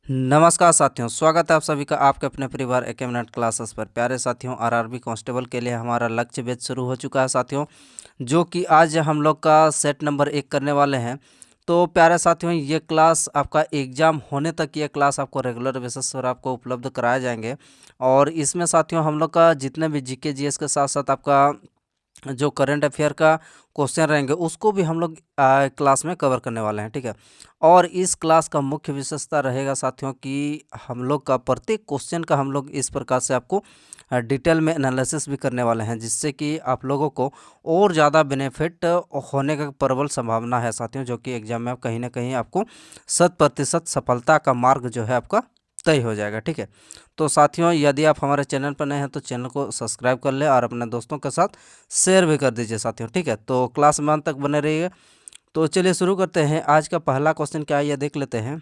नमस्कार साथियों, स्वागत है आप सभी का आपके अपने परिवार एकेमनेट क्लासेस पर। प्यारे साथियों, आरआरबी कांस्टेबल के लिए हमारा लक्ष्य बैच शुरू हो चुका है साथियों, जो कि आज हम लोग का सेट नंबर 1 करने वाले हैं। तो प्यारे साथियों, ये क्लास आपका एग्ज़ाम होने तक ये क्लास आपको रेगुलर बेसिस पर आपको उपलब्ध कराए जाएंगे। और इसमें साथियों हम लोग का जितने भी जीके जीएस के साथ साथ आपका जो करंट अफेयर का क्वेश्चन रहेंगे उसको भी हम लोग क्लास में कवर करने वाले हैं, ठीक है। और इस क्लास का मुख्य विशेषता रहेगा साथियों कि हम लोग का प्रत्येक क्वेश्चन का हम लोग इस प्रकार से आपको डिटेल में एनालिसिस भी करने वाले हैं, जिससे कि आप लोगों को और ज़्यादा बेनिफिट होने का प्रबल संभावना है साथियों, जो कि एग्जाम में कहीं ना कहीं आपको 100% सफलता का मार्ग जो है आपका तय हो जाएगा, ठीक है। तो साथियों, यदि आप हमारे चैनल पर नए हैं तो चैनल को सब्सक्राइब कर लें और अपने दोस्तों के साथ शेयर भी कर दीजिए साथियों, ठीक है। तो क्लास में अंत तक बने रहिए। तो चलिए शुरू करते हैं। आज का पहला क्वेश्चन क्या है यह देख लेते हैं।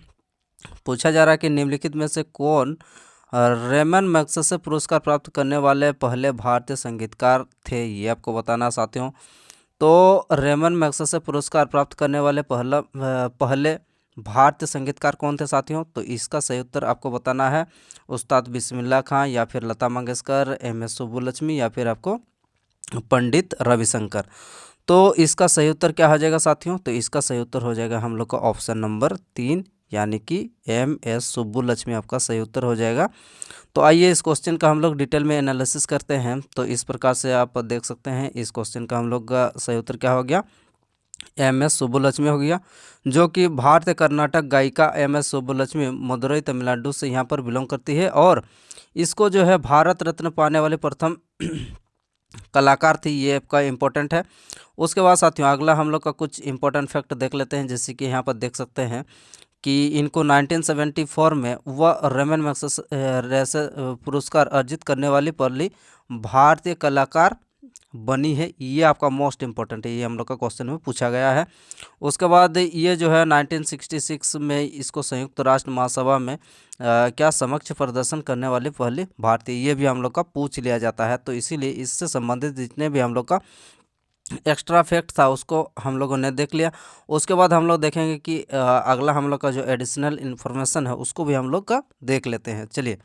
पूछा जा रहा है कि निम्नलिखित में से कौन रेमन मैग्सेसे पुरस्कार प्राप्त करने वाले पहले भारतीय संगीतकार थे, ये आपको बताना है साथियों। तो रेमन मैग्सेसे पुरस्कार प्राप्त करने वाले पहले भारतीय संगीतकार कौन थे साथियों, तो इसका सही उत्तर आपको बताना है उस्ताद बिस्मिल्लाह खां, या फिर लता मंगेशकर, एम.एस. सुब्बुलक्ष्मी, या फिर आपको पंडित रविशंकर। तो इसका सही उत्तर क्या हो जाएगा साथियों, तो इसका सही उत्तर हो जाएगा हम लोग का ऑप्शन नंबर 3, यानी कि एम.एस. सुब्बुलक्ष्मी आपका सही उत्तर हो जाएगा। तो आइए इस क्वेश्चन का हम लोग डिटेल में एनालिसिस करते हैं। तो इस प्रकार से आप देख सकते हैं इस क्वेश्चन का हम लोग का सही उत्तर क्या हो गया, एम.एस. सुब्बुलक्ष्मी हो गया, जो कि भारतीय कर्नाटक गायिका एम.एस. सुब्बुलक्ष्मी मदुरई तमिलनाडु से यहाँ पर बिलोंग करती है। और इसको जो है भारत रत्न पाने वाले प्रथम कलाकार थी, ये आपका इम्पोर्टेंट है। उसके बाद साथियों अगला हम लोग का कुछ इंपॉर्टेंट फैक्ट देख लेते हैं, जैसे कि यहाँ पर देख सकते हैं कि इनको 1974 में वह रेमन मैग्सेसे पुरस्कार अर्जित करने वाली पहली भारतीय कलाकार बनी है। ये आपका मोस्ट इम्पोर्टेंट है, ये हम लोग का क्वेश्चन में पूछा गया है। उसके बाद ये जो है 1966 में इसको संयुक्त राष्ट्र महासभा में क्या समक्ष प्रदर्शन करने वाली पहली भारतीय, ये भी हम लोग का पूछ लिया जाता है। तो इसीलिए इससे संबंधित जितने भी हम लोग का एक्स्ट्रा फैक्ट था उसको हम लोगों ने देख लिया। उसके बाद हम लोग देखेंगे कि अगला हम लोग का जो एडिशनल इन्फॉर्मेशन है उसको भी हम लोग का देख लेते हैं। चलिए,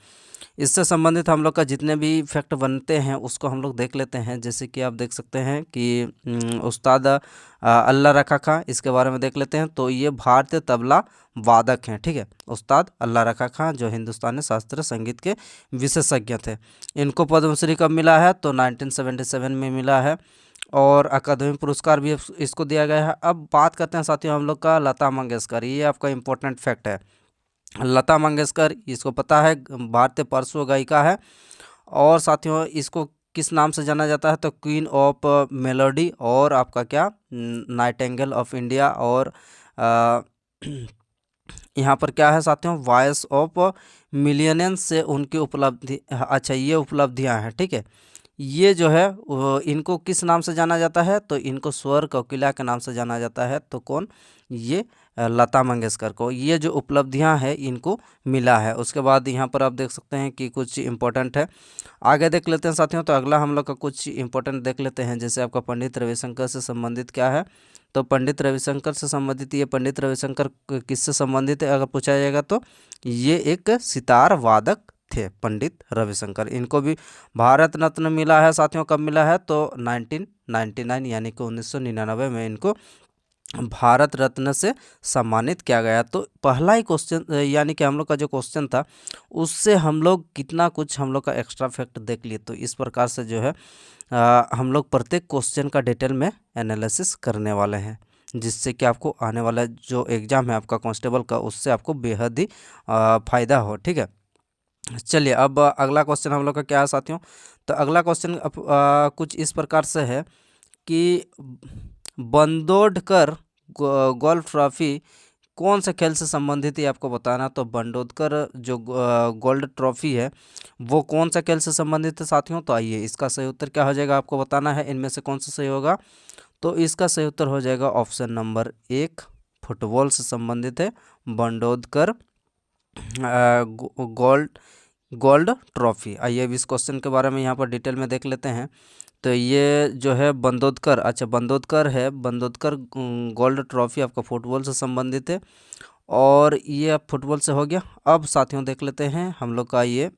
इससे संबंधित हम लोग का जितने भी फैक्ट बनते हैं उसको हम लोग देख लेते हैं। जैसे कि आप देख सकते हैं कि उस्ताद अल्लाह रखा खां, इसके बारे में देख लेते हैं। तो ये भारतीय तबला वादक हैं, ठीक है। उस्ताद अल्लाह रखा खां जो हिंदुस्तानी शास्त्रीय संगीत के विशेषज्ञ थे। इनको पद्मश्री कब मिला है, तो 1977 में मिला है। और अकादमी पुरस्कार भी इसको दिया गया है। अब बात करते हैं साथियों हम लोग का लता मंगेशकर, ये आपका इम्पोर्टेंट फैक्ट है। लता मंगेशकर, इसको पता है, भारतीय पार्श्व गायिका है। और साथियों इसको किस नाम से जाना जाता है, तो क्वीन ऑफ मेलोडी, और आपका क्या नाइटिंगेल ऑफ इंडिया, और अ, यहाँ पर क्या है साथियों, वॉइस ऑफ मिलियनेंस से उनकी उपलब्धि, अच्छा ये उपलब्धियाँ हैं, ठीक है। ये जो है इनको किस नाम से जाना जाता है, तो इनको स्वर कोकिला के नाम से जाना जाता है। तो कौन, ये लता मंगेशकर को ये जो उपलब्धियां हैं इनको मिला है। उसके बाद यहाँ पर आप देख सकते हैं कि कुछ इंपॉर्टेंट है, आगे देख लेते हैं साथियों। तो अगला हम लोग का कुछ इंपॉर्टेंट देख लेते हैं, जैसे आपका पंडित रविशंकर से संबंधित क्या है, तो पंडित रविशंकर से संबंधित, ये पंडित रविशंकर किससे संबंधित है अगर पूछा जाएगा, तो ये एक सितार वादक थे पंडित रविशंकर। इनको भी भारत रत्न मिला है साथियों, कब मिला है, तो 1999 यानी कि 1999 में इनको भारत रत्न से सम्मानित किया गया। तो पहला ही क्वेश्चन यानी कि हम लोग का जो क्वेश्चन था उससे हम लोग कितना कुछ हम लोग का एक्स्ट्रा फैक्ट देख लिए। तो इस प्रकार से जो है हम लोग प्रत्येक क्वेश्चन का डिटेल में एनालिसिस करने वाले हैं, जिससे कि आपको आने वाला जो एग्ज़ाम है आपका कांस्टेबल का, उससे आपको बेहद ही फ़ायदा हो, ठीक है। चलिए, अब अगला क्वेश्चन हम लोग का क्या है साथियों, तो अगला क्वेश्चन कुछ इस प्रकार से है कि बंदोडकर गोल्फ ट्रॉफी कौन से खेल से संबंधित है, आपको बताना। तो बंदोडकर जो गोल्ड ट्रॉफी है वो कौन सा खेल से संबंधित है साथियों, तो आइए इसका सही उत्तर क्या हो जाएगा आपको बताना है। इनमें से कौन सा सही होगा, तो इसका सही उत्तर हो जाएगा ऑप्शन नंबर 1, फुटबॉल से संबंधित है बंदोडकर गोल्ड गोल्ड ट्रॉफी। आइए अब इस क्वेश्चन के बारे में यहाँ पर डिटेल में देख लेते हैं। तो ये जो है बंदोदकर, अच्छा बंदोदकर है, बंदोदकर गोल्ड ट्रॉफी आपका फुटबॉल से संबंधित है। और ये अब फुटबॉल से हो गया। अब साथियों देख लेते हैं हम लोग का ये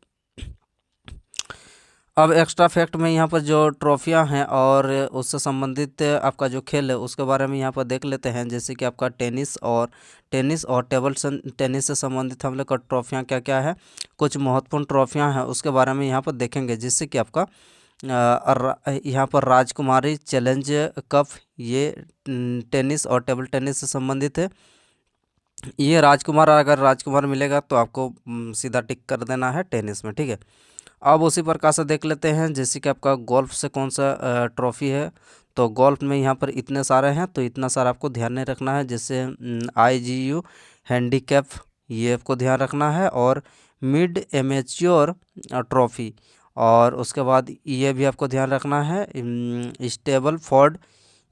अब एक्स्ट्रा फैक्ट में यहाँ पर जो ट्रॉफियाँ हैं और उससे संबंधित आपका जो खेल है उसके बारे में यहाँ पर देख लेते हैं। जैसे कि आपका टेनिस और टेबल टेनिस से संबंधित हम लोग का ट्रॉफियाँ क्या क्या है, कुछ महत्वपूर्ण ट्रॉफियाँ हैं उसके बारे में यहाँ पर देखेंगे। जिससे कि आपका यहाँ पर राजकुमारी चैलेंज कप, ये टेनिस और टेबल टेनिस से संबंधित है। ये राजकुमार, अगर राजकुमार मिलेगा तो आपको सीधा टिक कर देना है टेनिस में, ठीक है। अब उसी प्रकार से देख लेते हैं जैसे कि आपका गोल्फ से कौन सा ट्रॉफी है। तो गोल्फ में यहाँ पर इतने सारे हैं, तो इतना सारा आपको ध्यान नहीं रखना है। जैसे IGU हैंडीकैप, ये आपको ध्यान रखना है, और मिड एमेच्योर ट्रॉफी, और उसके बाद ये भी आपको ध्यान रखना है स्टेबल फोर्ड।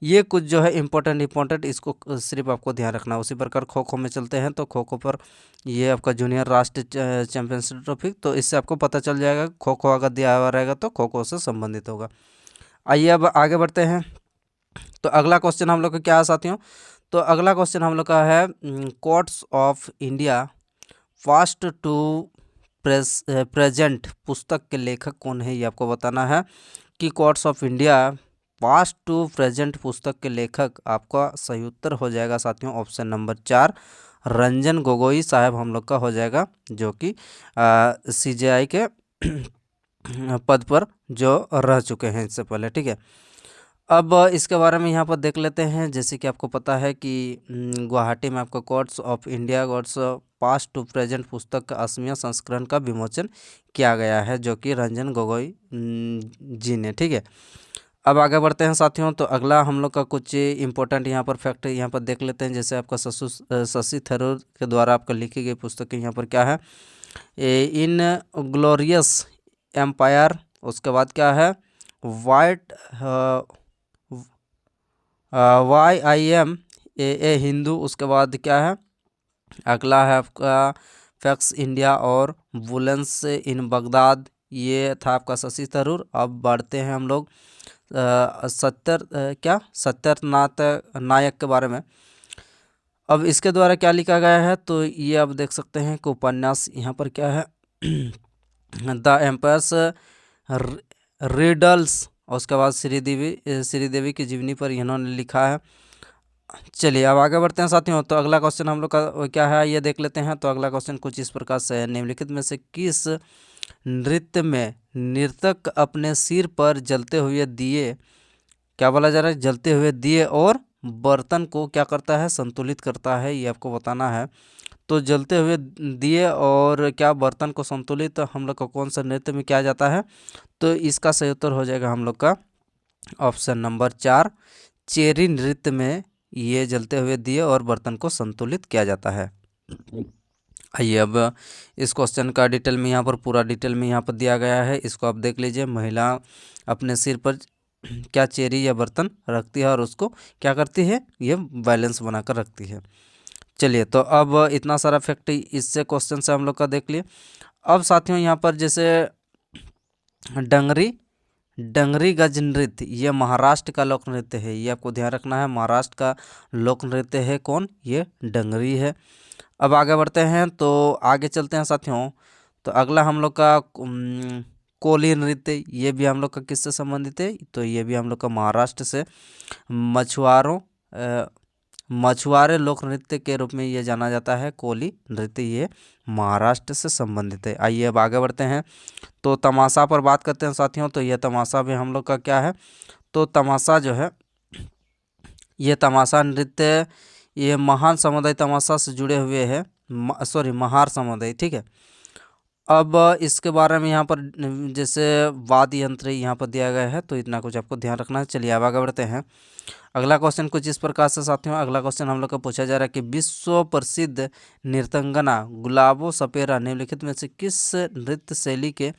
ये कुछ जो है इम्पोर्टेंट इसको सिर्फ आपको ध्यान रखना है। उसी प्रकार खो खो में चलते हैं तो खो खो पर ये आपका जूनियर राष्ट्रीय चैंपियनशिप ट्रॉफी, तो इससे आपको पता चल जाएगा खो खो अगर दिया हुआ रहेगा तो खो खो से संबंधित होगा। आइए अब आगे बढ़ते हैं। तो अगला क्वेश्चन हम लोग का क्या है साथियों, तो अगला क्वेश्चन हम लोग का है courts of India past to present पुस्तक के लेखक कौन है, ये आपको बताना है कि courts of India past to present पुस्तक के लेखक आपका सही उत्तर हो जाएगा साथियों ऑप्शन नंबर 4 रंजन गोगोई साहब हम लोग का हो जाएगा, जो कि CJI के पद पर जो रह चुके हैं इससे पहले, ठीक है। अब इसके बारे में यहाँ पर देख लेते हैं। जैसे कि आपको पता है कि गुवाहाटी में आपका courts of India courts past to present पुस्तक का 80वां संस्करण का विमोचन किया गया है, जो कि रंजन गोगोई जी ने, ठीक है। अब आगे बढ़ते हैं साथियों। तो अगला हम लोग का कुछ इंपॉर्टेंट यहाँ पर फैक्ट यहाँ पर देख लेते हैं। जैसे आपका शशि थरूर के द्वारा आपका लिखी गई पुस्तक यहाँ पर क्या है, इन ग्लोरियस एम्पायर। उसके बाद क्या है, वाइट YIM हिंदू। उसके बाद क्या है, अगला है आपका फैक्स इंडिया और वुलेंस इन बगदाद, ये था आपका शशि थरूर। अब बढ़ते हैं हम लोग सत्यनाथ नायक के बारे में। अब इसके द्वारा क्या लिखा गया है, तो ये आप देख सकते हैं कि उपन्यास यहाँ पर क्या है द एम्पायर्स रिडल्स। और उसके बाद श्रीदेवी की जीवनी पर इन्होंने लिखा है। चलिए अब आगे बढ़ते हैं साथियों। तो अगला क्वेश्चन हम लोग का क्या है ये देख लेते हैं। तो अगला क्वेश्चन कुछ इस प्रकार से है, निम्नलिखित में से किस नृत्य में नर्तक अपने सिर पर जलते हुए दिए, क्या बोला जा रहा है, जलते हुए दिए और बर्तन को क्या करता है, संतुलित करता है, ये आपको बताना है। तो जलते हुए दिए और क्या बर्तन को संतुलित हम लोग का कौन सा नृत्य में किया जाता है, तो इसका सही उत्तर हो जाएगा हम लोग का ऑप्शन नंबर 4 चेरी नृत्य में ये जलते हुए दिए और बर्तन को संतुलित किया जाता है। आइए अब इस क्वेश्चन का डिटेल में यहाँ पर पूरा डिटेल में यहाँ पर दिया गया है, इसको आप देख लीजिए। महिला अपने सिर पर क्या चेरी या बर्तन रखती है और उसको क्या करती है, ये बैलेंस बनाकर रखती है। चलिए तो अब इतना सारा फैक्ट इससे क्वेश्चन से हम लोग का देख लिए। अब साथियों यहाँ पर जैसे डंगरी गज नृत्य, ये महाराष्ट्र का लोक नृत्य है, ये आपको ध्यान रखना है। महाराष्ट्र का लोक नृत्य है कौन, ये डंगरी है। अब आगे बढ़ते हैं तो आगे चलते हैं साथियों। तो अगला हम लोग का कोली नृत्य, ये भी हम लोग का किससे संबंधित है, तो ये भी हम लोग का महाराष्ट्र से मछुआरे लोक नृत्य के रूप में ये जाना जाता है। कोली नृत्य ये महाराष्ट्र से संबंधित है। आइए अब आगे बढ़ते हैं। तो तमाशा पर बात करते हैं साथियों। तो ये तमाशा भी हम लोग का क्या है, तो तमाशा जो है, ये तमाशा नृत्य ये महान समुदाय तमाशा से जुड़े हुए हैं, महार समुदाय, ठीक है। अब इसके बारे में यहाँ पर जैसे वाद्य यंत्र यहाँ पर दिया गया है, तो इतना कुछ आपको ध्यान रखना है। चलिए अब आगे बढ़ते हैं। अगला क्वेश्चन कुछ इस प्रकार से साथियों, अगला क्वेश्चन हम लोग का पूछा जा रहा है कि विश्व प्रसिद्ध नृत्यंगना गुलाबो सपेरा निम्नलिखित में से किस नृत्य शैली के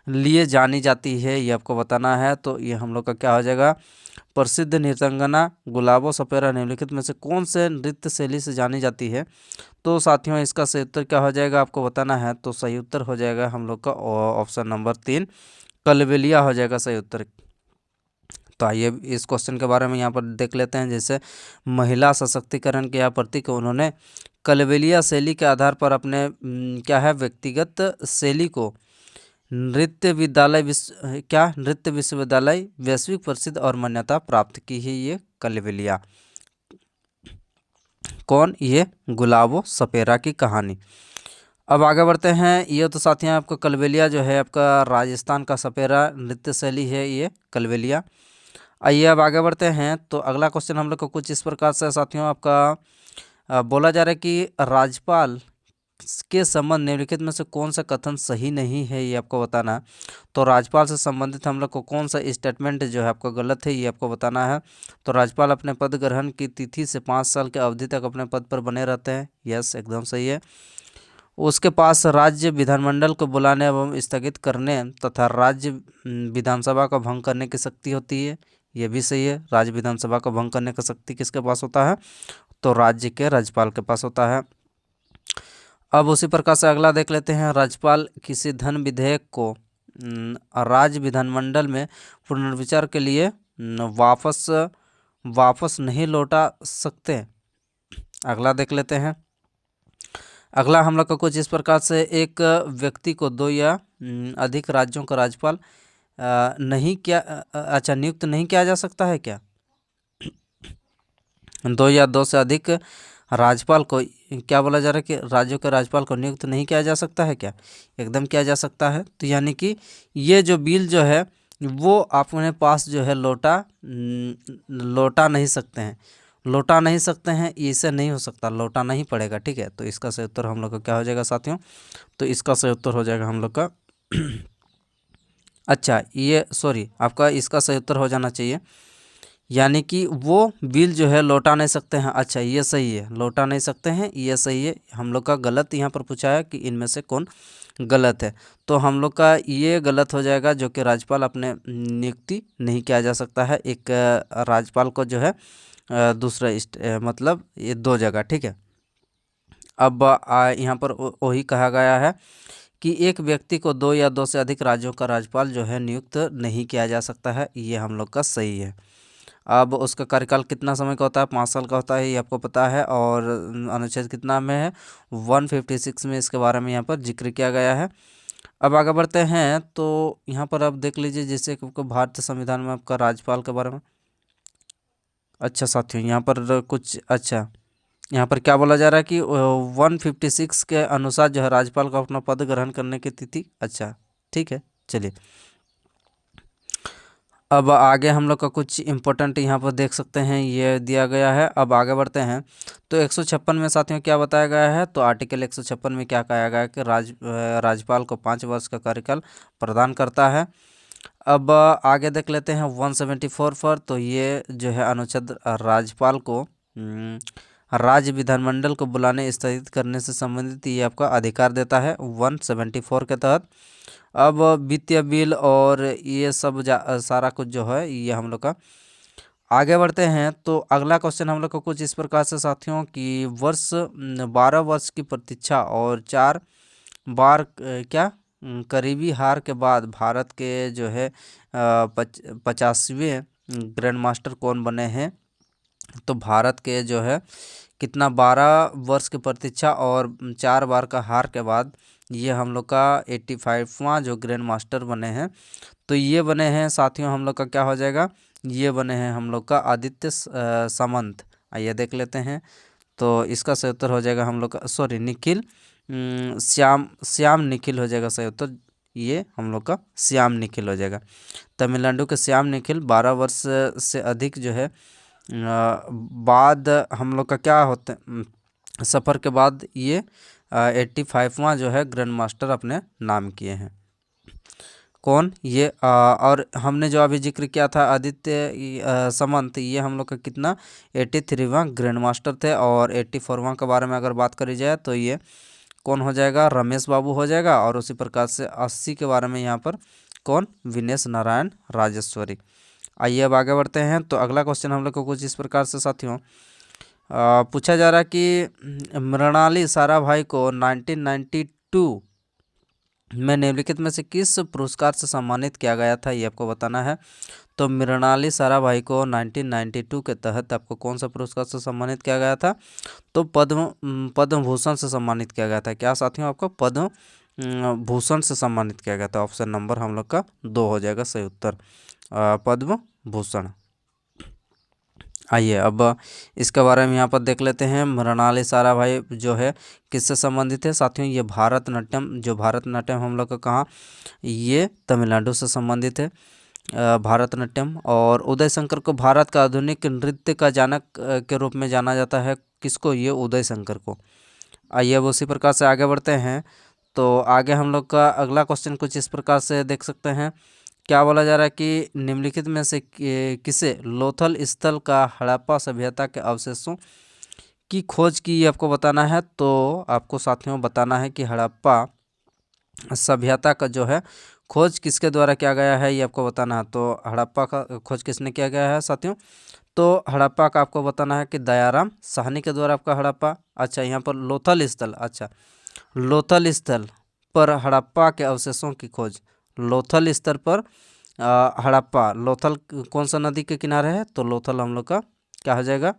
लिए जानी जाती है, ये आपको बताना है। तो ये हम लोग का क्या हो जाएगा, प्रसिद्ध नृत्यांगना गुलाबो सपेरा निम्नलिखित में से कौन से नृत्य शैली से जानी जाती है, तो साथियों इसका सही उत्तर क्या हो जाएगा आपको बताना है। तो सही उत्तर हो जाएगा हम लोग का ऑप्शन नंबर 3 कलबेलिया हो जाएगा सही उत्तर। तो आइए इस क्वेश्चन के बारे में यहाँ पर देख लेते हैं। जैसे महिला सशक्तिकरण के यहाँ प्रतीक उन्होंने कलबेलिया शैली के आधार पर अपने क्या है व्यक्तिगत शैली को नृत्य विश्वविद्यालय वैश्विक प्रसिद्ध और मान्यता प्राप्त की है ये कलबेलिया। कौन? ये गुलाबो सपेरा की कहानी। अब आगे बढ़ते हैं। ये तो साथियों आपका कलबेलिया जो है आपका राजस्थान का सपेरा नृत्य शैली है ये कलबेलिया। आइए अब आगे बढ़ते हैं। तो अगला क्वेश्चन हम लोग को कुछ इस प्रकार से साथियों आपका बोला जा रहा है कि राज्यपाल के संबंध निम्नलिखित में से कौन सा कथन सही नहीं है, ये आपको बताना है। तो राज्यपाल से संबंधित हम लोग को कौन सा स्टेटमेंट जो है आपको गलत है, ये आपको बताना है। तो राज्यपाल अपने पद ग्रहण की तिथि से 5 साल के अवधि तक अपने पद पर बने रहते हैं। यस, एकदम सही है। उसके पास राज्य विधानमंडल को बुलाने एवं स्थगित करने तथा राज्य विधानसभा को भंग करने की शक्ति होती है। ये भी सही है। राज्य विधानसभा को भंग करने का शक्ति किसके पास होता है? तो राज्य के राज्यपाल के पास होता है। अब उसी प्रकार से अगला देख लेते हैं। राज्यपाल किसी धन विधेयक को राज्य विधानमंडल में पुनर्विचार के लिए वापस नहीं लौटा सकते। अगला देख लेते हैं। अगला हम लोग का कुछ इस प्रकार से एक व्यक्ति को 2 या अधिक राज्यों का राज्यपाल नियुक्त नहीं किया जा सकता है क्या? 2 या 2 से अधिक राज्यपाल को क्या बोला जा रहा है कि राज्यों के राज्यपाल को नियुक्त नहीं किया जा सकता है क्या? एकदम किया जा सकता है। तो यानी कि ये जो बिल जो है वो अपने पास जो है लौटा नहीं सकते हैं। लौटा नहीं सकते हैं, इससे नहीं हो सकता, लौटाना ही पड़ेगा। ठीक है, तो इसका सही उत्तर हम लोग का क्या हो जाएगा साथियों? तो इसका सही उत्तर हो जाएगा हम लोग का अच्छा ये सॉरी, आपका इसका सही उत्तर हो जाना चाहिए, यानी कि वो बिल जो है लौटा नहीं सकते हैं। अच्छा ये सही है, लौटा नहीं सकते हैं, ये सही है। हम लोग का गलत यहाँ पर पूछा है कि इनमें से कौन गलत है। तो हम लोग का ये गलत हो जाएगा, जो कि राज्यपाल अपने नियुक्ति नहीं किया जा सकता है एक राज्यपाल को जो है दूसरा मतलब ये 2 जगह। ठीक है, अब यहाँ पर वही कहा गया है कि एक व्यक्ति को 2 या 2 से अधिक राज्यों का राज्यपाल जो है नियुक्त नहीं किया जा सकता है। ये हम लोग का सही है। अब उसका कार्यकाल कितना समय का होता है? 5 साल का होता है, ये आपको पता है। और अनुच्छेद कितना में है? 156 में इसके बारे में यहाँ पर जिक्र किया गया है। अब आगे बढ़ते हैं। तो यहाँ पर आप देख लीजिए जैसे कि आपको भारतीय संविधान में आपका राज्यपाल के बारे में। अच्छा साथियों, यहाँ पर कुछ अच्छा यहाँ पर क्या बोला जा रहा है कि 156 के अनुसार जो है राज्यपाल को अपना पद ग्रहण करने की तिथि। अच्छा ठीक है, चलिए अब आगे हम लोग का कुछ इम्पोर्टेंट यहाँ पर देख सकते हैं, ये दिया गया है। अब आगे बढ़ते हैं। तो 156 में साथियों क्या बताया गया है? तो आर्टिकल 156 में क्या कहा गया है कि राज्यपाल को 5 वर्ष का कार्यकाल प्रदान करता है। अब आगे देख लेते हैं 174 पर। तो ये जो है अनुच्छेद राज्यपाल को राज्य विधानमंडल को बुलाने स्थगित करने से संबंधित ये आपका अधिकार देता है 174 के तहत। अब वित्तीय बिल और ये सब सारा कुछ जो है ये हम लोग का आगे बढ़ते हैं। तो अगला क्वेश्चन हम लोग को कुछ इस प्रकार से साथियों कि 12 वर्ष की प्रतीक्षा और 4 बार करीबी हार के बाद भारत के जो है 50वें ग्रैंड मास्टर कौन बने हैं? तो भारत के जो है कितना 12 वर्ष की प्रतीक्षा और 4 बार का हार के बाद ये हम लोग का 85वां जो ग्रैंड मास्टर बने हैं। तो ये बने हैं साथियों हम लोग का क्या हो जाएगा? ये बने हैं हम लोग का आदित्य सामंत। आइए देख लेते हैं। तो इसका सही उत्तर हो जाएगा हम लोग का सॉरी निखिल श्याम निखिल हो जाएगा सही उत्तर। ये हम लोग का श्याम निखिल हो जाएगा। तमिलनाडु के श्याम निखिल 12 वर्ष से अधिक जो है बाद हम लोग का क्या होते सफ़र के बाद ये 85वां जो है ग्रैंड मास्टर अपने नाम किए हैं। कौन? ये और हमने जो अभी जिक्र किया था आदित्य सामंत, ये हम लोग का कितना 83वां ग्रैंड मास्टर थे। और 84वां के बारे में अगर बात करी जाए तो ये कौन हो जाएगा? रमेश बाबू हो जाएगा। और उसी प्रकार से 80 के बारे में यहाँ पर कौन? विनेश नारायण राजेश्वरी। आइए अब आगे बढ़ते हैं। तो अगला क्वेश्चन हम लोग को कुछ इस प्रकार से साथियों पूछा जा रहा है कि मृणाली साराभाई को 1992 में निम्नलिखित में से किस पुरस्कार से सम्मानित किया गया था, ये आपको बताना है। तो मृणाली साराभाई को 1992 के तहत आपको कौन सा पुरस्कार से सम्मानित किया गया था, तो पद्म भूषण से सम्मानित किया गया था। क्या साथियों, आपको पद्म भूषण से सम्मानित किया गया था। ऑप्शन नंबर हम लोग का 2 हो जाएगा सही उत्तर, पद्म भूषण। आइए अब इसके बारे में यहाँ पर देख लेते हैं। मृणाली साराभाई जो है किससे संबंधित है साथियों, ये भारतनाट्यम, जो भारतनाट्यम हम लोग का कहाँ, ये तमिलनाडु से संबंधित है भारतनाट्यम। और उदय शंकर को भारत का आधुनिक नृत्य का जनक के रूप में जाना जाता है, किसको, ये उदय शंकर को। आइए अब उसी प्रकार से आगे बढ़ते हैं। तो आगे हम लोग का अगला क्वेश्चन कुछ इस प्रकार से देख सकते हैं। क्या बोला जा रहा है कि निम्नलिखित में से किसे लोथल स्थल का हड़प्पा सभ्यता के अवशेषों की खोज की, ये आपको बताना है। तो आपको साथियों बताना है कि हड़प्पा सभ्यता का जो है खोज किसके द्वारा किया गया है, ये आपको बताना है। तो हड़प्पा का खोज किसने किया गया है साथियों, तो हड़प्पा का आपको बताना है कि दयाराम साहनी के द्वारा आपका हड़प्पा। अच्छा, यहाँ पर लोथल स्थल, अच्छा लोथल स्थल पर हड़प्पा के अवशेषों की खोज, लोथल स्तर पर हड़प्पा, लोथल कौन सा नदी के किनारे है, तो लोथल हम लोग का क्या हो जाएगा,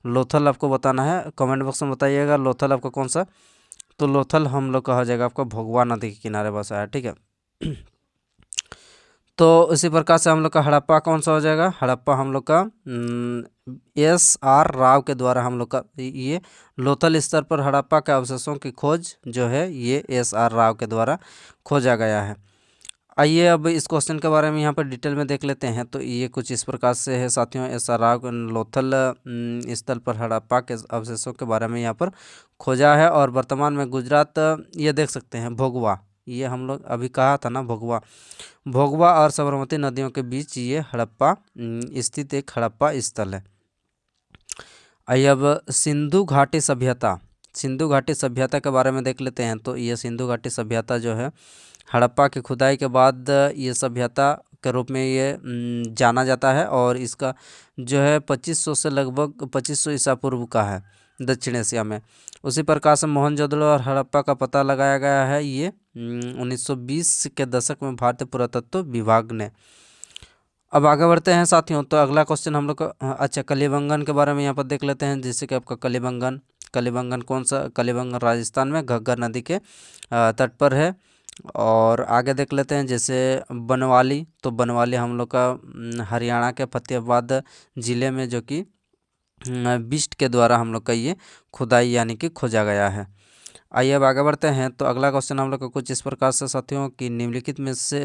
लोथल आपको बताना है। कमेंट बॉक्स में बताइएगा लोथल आपका कौन सा, तो लोथल हम लोग का हो जाएगा आपका भोगवा नदी के किनारे बसा है, ठीक है। तो इसी प्रकार से हम लोग का हड़प्पा कौन सा हो जाएगा, हड़प्पा हम लोग का SR राव के द्वारा हम लोग का ये लोथल स्तर पर हड़प्पा के अवशेषों की खोज जो है ये SR राव के द्वारा खोजा गया है। आइए अब इस क्वेश्चन के बारे में यहाँ पर डिटेल में देख लेते हैं। तो ये कुछ इस प्रकार से है साथियों, SR राव लोथल स्थल पर हड़प्पा के अवशेषों के बारे में यहाँ पर खोजा है। और वर्तमान में गुजरात, ये देख सकते हैं भोगवा, ये हम लोग अभी कहा था ना भोगवा, भोगवा और साबरमती नदियों के बीच ये हड़प्पा स्थित एक हड़प्पा स्थल है। आइए अब सिंधु घाटी सभ्यता, सिंधु घाटी सभ्यता के बारे में देख लेते हैं। तो ये सिंधु घाटी सभ्यता जो है हड़प्पा की खुदाई के बाद ये सभ्यता के रूप में ये जाना जाता है। और इसका जो है 2500 से लगभग 2500 ईसा पूर्व का है दक्षिण एशिया में। उसी प्रकार से मोहनजोदड़ो और हड़प्पा का पता लगाया गया है ये 1920 के दशक में भारतीय पुरातत्व विभाग ने। अब आगे बढ़ते हैं साथियों। तो अगला क्वेश्चन हम लोग का अच्छा कलिबंगन के बारे में यहाँ पर देख लेते हैं। जैसे कि आपका कलिबंगन, कलिबंगन कौन सा, कलिबंगन राजस्थान में घग्गर नदी के तट पर है। और आगे देख लेते हैं जैसे बनवाली, तो बनवाली हम लोग का हरियाणा के फतेहाबाद ज़िले में, जो कि बिस्ट के द्वारा हम लोग का ये खुदाई यानी कि खोजा गया है। आइए अब आगे बढ़ते हैं। तो अगला क्वेश्चन हम लोग का कुछ इस प्रकार से साथियों कि निम्नलिखित में से